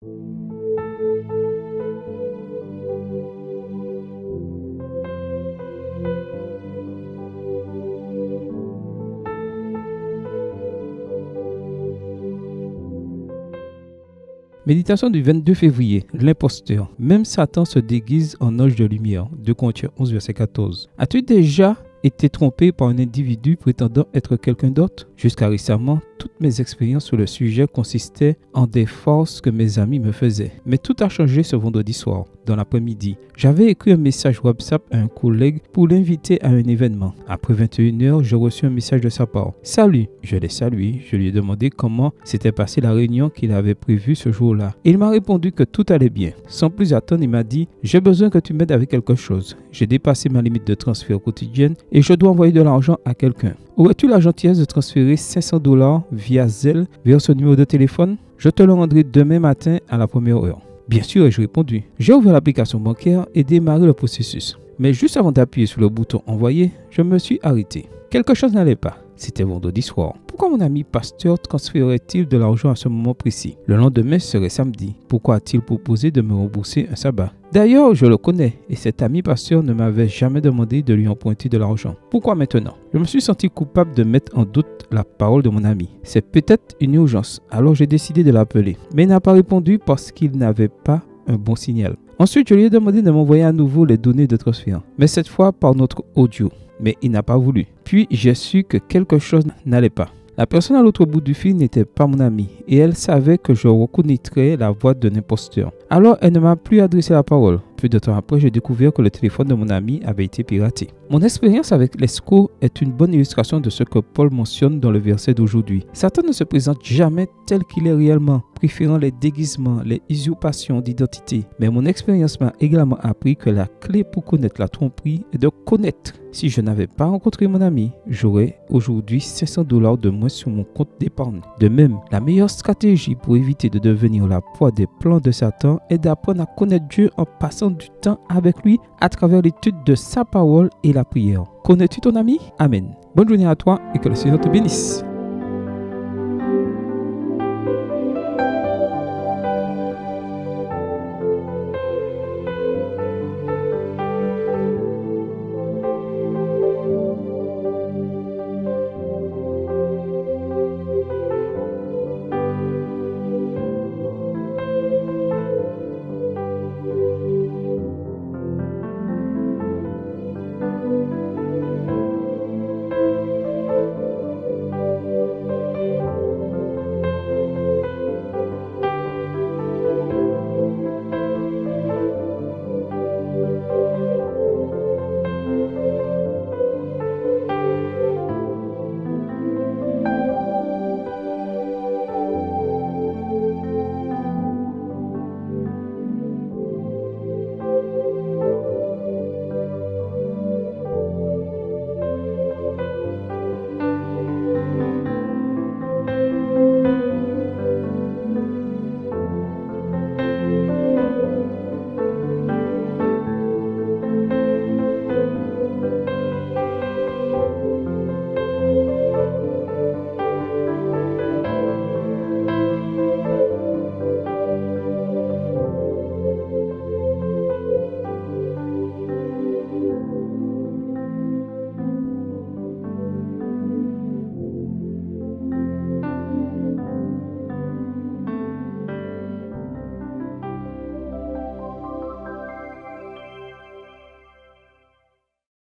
Méditation du 22 février, l'imposteur. Même Satan se déguise en ange de lumière. 2 Corinthiens 11, verset 14. As-tu déjà été trompé par un individu prétendant être quelqu'un d'autre? Jusqu'à récemment, toutes mes expériences sur le sujet consistaient en des farces que mes amis me faisaient. Mais tout a changé ce vendredi soir, dans l'après-midi. J'avais écrit un message WhatsApp à un collègue pour l'inviter à un événement. Après 21h, j'ai reçu un message de sa part. « Salut !» Je l'ai salué. Je lui ai demandé comment s'était passée la réunion qu'il avait prévue ce jour-là. Il m'a répondu que tout allait bien. Sans plus attendre, il m'a dit « J'ai besoin que tu m'aides avec quelque chose. J'ai dépassé ma limite de transfert quotidienne et je dois envoyer de l'argent à quelqu'un. Aurais-tu la gentillesse de transférer $500 via Zelle vers ce numéro de téléphone? Je te le rendrai demain matin à la première heure. » Bien sûr, ai-je répondu. J'ai ouvert l'application bancaire et démarré le processus. Mais juste avant d'appuyer sur le bouton envoyer, je me suis arrêté. Quelque chose n'allait pas. C'était vendredi soir. Pourquoi mon ami pasteur transférerait-il de l'argent à ce moment précis? Le lendemain serait samedi. Pourquoi a-t-il proposé de me rembourser un sabbat? D'ailleurs, je le connais et cet ami pasteur ne m'avait jamais demandé de lui emprunter de l'argent. Pourquoi maintenant? Je me suis senti coupable de mettre en doute la parole de mon ami. C'est peut-être une urgence, alors j'ai décidé de l'appeler. Mais il n'a pas répondu parce qu'il n'avait pas un bon signal. Ensuite, je lui ai demandé de m'envoyer à nouveau les données de transfert, mais cette fois par notre audio. Mais il n'a pas voulu. Puis j'ai su que quelque chose n'allait pas. La personne à l'autre bout du fil n'était pas mon amie et elle savait que je reconnaîtrais la voix d'un imposteur. Alors elle ne m'a plus adressé la parole. Peu de temps après, j'ai découvert que le téléphone de mon ami avait été piraté. Mon expérience avec l'escroc est une bonne illustration de ce que Paul mentionne dans le verset d'aujourd'hui. Satan ne se présente jamais tel qu'il est réellement, préférant les déguisements, les usurpations d'identité. Mais mon expérience m'a également appris que la clé pour connaître la tromperie est de connaître. Si je n'avais pas rencontré mon ami, j'aurais aujourd'hui $500 de moins sur mon compte d'épargne. De même, la meilleure stratégie pour éviter de devenir la proie des plans de Satan est d'apprendre à connaître Dieu en passant du temps avec lui à travers l'étude de sa parole et la prière. Connais-tu ton ami? Amen. Bonne journée à toi et que le Seigneur te bénisse.